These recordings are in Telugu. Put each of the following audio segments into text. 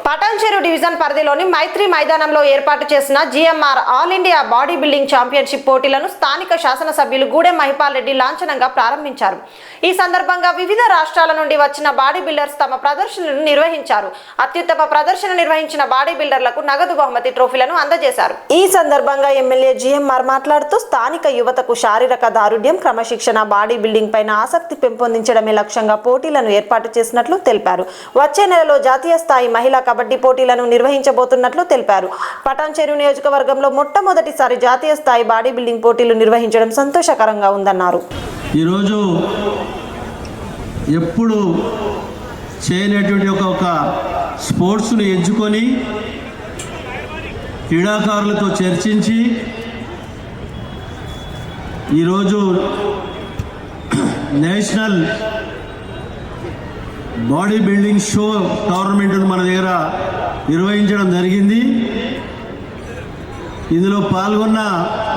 పటాన్చెరు డివిజన్ పరిధిలోని మైత్రి మైదానంలో ఏర్పాటు చేసిన GMR all India body building championship పోటీలను స్థానిక శాసనసభ్యులు గూడెం మహిపాల్ రెడ్డి లాంఛనంగా ప్రారంభించారు. ఈ సందర్భంగా వివిధ రాష్ట్రాల నుండి వచ్చిన బాడీ బిల్డర్స్ తమ ప్రదర్శనలను నిర్వహించారు. అత్యుత్తమ ప్రదర్శన నిర్వహించిన బాడీ బిల్డర్లకు నగదు బహుమతి ట్రోఫీలను అందజేశారు. ఈ సందర్భంగా ఎమ్మెల్యే జిఎంఆర్ మాట్లాడుతూ స్థానిక యువతకు శారీరక దారుఢ్యం, క్రమశిక్షణ, బాడీ బిల్డింగ్ పైన ఆసక్తి పెంపొందించడమే లక్ష్యంగా పోటీలను ఏర్పాటు చేసినట్లు తెలిపారు. వచ్చే నెలలో జాతీయ స్థాయి మహిళా కబడ్డీ పోటీలను నిర్వహించబోతున్నట్లు తెలిపారు. పటాన్చెరు నియోజకవర్గంలో మొట్టమొదటిసారి జాతీయ స్థాయి బాడీ బిల్డింగ్ పోటీలు నిర్వహించడం సంతోషకరంగా ఉందన్నారు. ఈరోజు ఎప్పుడు చేయనటువంటి ఒక స్పోర్ట్స్ను ఎంచుకొని క్రీడాకారులతో చర్చించి ఈరోజు నేషనల్ బాడీ బిల్డింగ్ షో టోర్నమెంట్ను మన దగ్గర నిర్వహించడం జరిగింది. ఇందులో పాల్గొన్న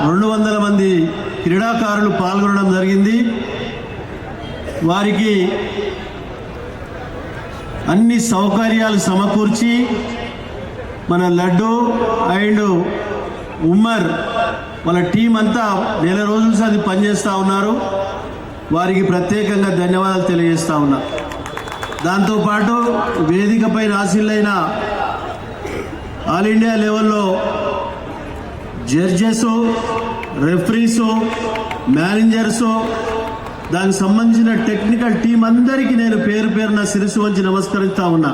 200 మంది క్రీడాకారులు పాల్గొనడం జరిగింది. వారికి అన్ని సౌకర్యాలు సమకూర్చి మన లడ్డు అండ్ ఉమ్మర్ వాళ్ళ టీం అంతా నెల రోజుల సారి పనిచేస్తూ ఉన్నారు. వారికి ప్రత్యేకంగా ధన్యవాదాలు తెలియజేస్తూ ఉన్నా. దాంతోపాటు వేదికపై ఆశీలైన ఆల్ ఇండియా లెవెల్లో జడ్జెస్, రెఫరీసు, మేనేజర్సు, దానికి సంబంధించిన టెక్నికల్ టీం అందరికీ నేను పేరు పేరున శిరస్సు వంచి నమస్కరిస్తూ ఉన్నా.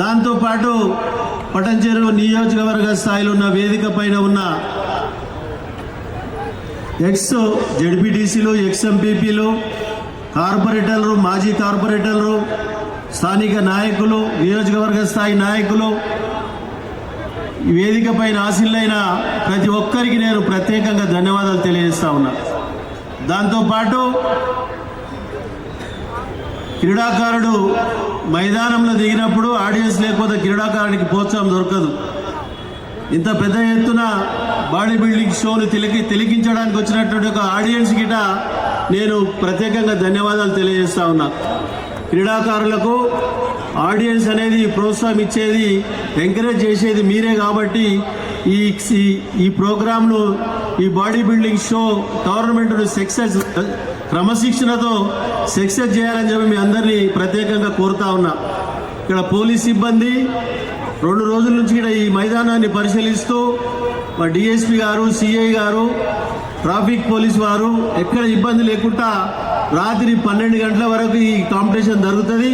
దాంతోపాటు పటాన్చెరు నియోజకవర్గ స్థాయిలో ఉన్న వేదిక పైన ఉన్న ఎక్స్ జెడ్పీటీసీలు, ఎక్స్ ఎంపీపీలు, కార్పొరేటర్లు, మాజీ కార్పొరేటర్లు, స్థానిక నాయకులు, నియోజకవర్గ స్థాయి నాయకులు, ఈ వేదిక పైన ఆశీలైన ప్రతి ఒక్కరికి నేను ప్రత్యేకంగా ధన్యవాదాలు తెలియజేస్తా ఉన్నా. దాంతోపాటు క్రీడాకారుడు మైదానంలో దిగినప్పుడు ఆడియన్స్ లేకపోతే క్రీడాకారునికి ప్రోత్సాహం దొరకదు. ఇంత పెద్ద ఎత్తున బాడీ బిల్డింగ్ షోను తిలకించడానికి వచ్చినటువంటి ఒక ఆడియన్స్ గిట నేను ప్రత్యేకంగా ధన్యవాదాలు తెలియజేస్తా ఉన్నా. క్రీడాకారులకు ఆడియన్స్ అనేది ప్రోత్సాహం ఇచ్చేది, ఎంకరేజ్ చేసేది మీరే. కాబట్టి ఈ ప్రోగ్రాంను, ఈ బాడీ బిల్డింగ్ షో టోర్నమెంట్ను సక్సెస్, క్రమశిక్షణతో సక్సెస్ చేయాలని చెప్పి మీ అందరినీ ప్రత్యేకంగా కోరుతా ఉన్నా. ఇక్కడ పోలీస్ సిబ్బంది 2 రోజుల నుంచి ఇక్కడ ఈ మైదానాన్ని పరిశీలిస్తూ మా డిఎస్పీ గారు, సిఐ గారు, ట్రాఫిక్ పోలీస్ వారు ఎక్కడ ఇబ్బంది లేకుండా రాత్రి 12 గంటల వరకు ఈ కాంపిటీషన్ జరుగుతుంది.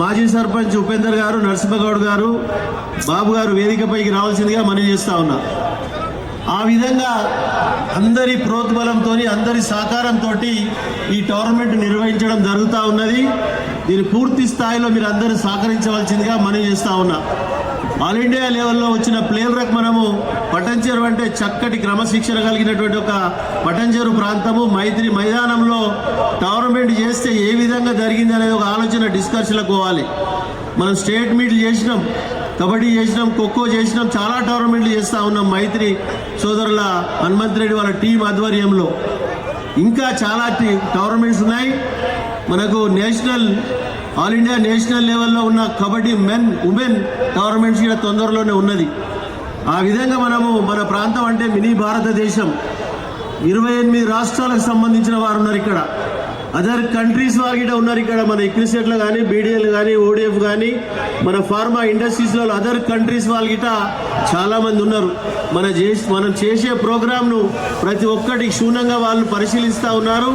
మాజీ సర్పంచ్ ఉపేందర్ గారు, నరసింహగౌడ్ గారు, బాబు గారు వేదికపైకి రావాల్సిందిగా మనవి చేస్తా ఉన్నా. ఆ విధంగా అందరి ప్రోద్బలంతో, అందరి సహకారంతో ఈ టోర్నమెంట్ నిర్వహించడం జరుగుతూ ఉన్నది. దీని పూర్తి స్థాయిలో మీరు అందరూ సహకరించవలసిందిగా మనవి చేస్తా ఉన్నా. ఆల్ ఇండియా లెవెల్లో వచ్చిన ప్లేయర్లకు మనము పటాన్చెరు అంటే చక్కటి క్రమశిక్షణ కలిగినటువంటి ఒక పటాన్చెరు ప్రాంతము, మైత్రి మైదానంలో టోర్నమెంట్ చేస్తే ఏ విధంగా జరిగింది అనేది ఒక ఆలోచన డిస్కషన్లకు పోవాలి. మనం స్టేట్ మీట్లు చేసినాం, కబడ్డీ చేసినాం, ఖోఖో చేసినాం, చాలా టోర్నమెంట్లు చేస్తూ ఉన్నాం మైత్రి సోదరుల హనుమంత్ రెడ్డి వాళ్ళ టీం ఆధ్వర్యంలో. ఇంకా చాలా టోర్నమెంట్స్ ఉన్నాయి. మనకు ఆల్ ఇండియా నేషనల్ లెవెల్లో ఉన్న కబడ్డీ మెన్, ఉమెన్ టోర్నమెంట్స్ కూడా తొందరలోనే ఉన్నది. ఆ విధంగా మన ప్రాంతం అంటే మినీ భారతదేశం. 28 రాష్ట్రాలకు సంబంధించిన వారు ఉన్నారు ఇక్కడ. అదర్ కంట్రీస్ వారు కూడా ఉన్నారు ఇక్కడ. మన ఇక్రిసెట్లో కానీ, బీడీఎల్ కానీ, ఓడిఎఫ్ కానీ, మన ఫార్మా ఇండస్ట్రీస్లో అదర్ కంట్రీస్ వాళ్ళు గిట చాలామంది ఉన్నారు. మనం చేసే ప్రోగ్రాంను ప్రతి ఒక్కటి క్షుణ్ణంగా వాళ్ళు పరిశీలిస్తూ ఉన్నారు.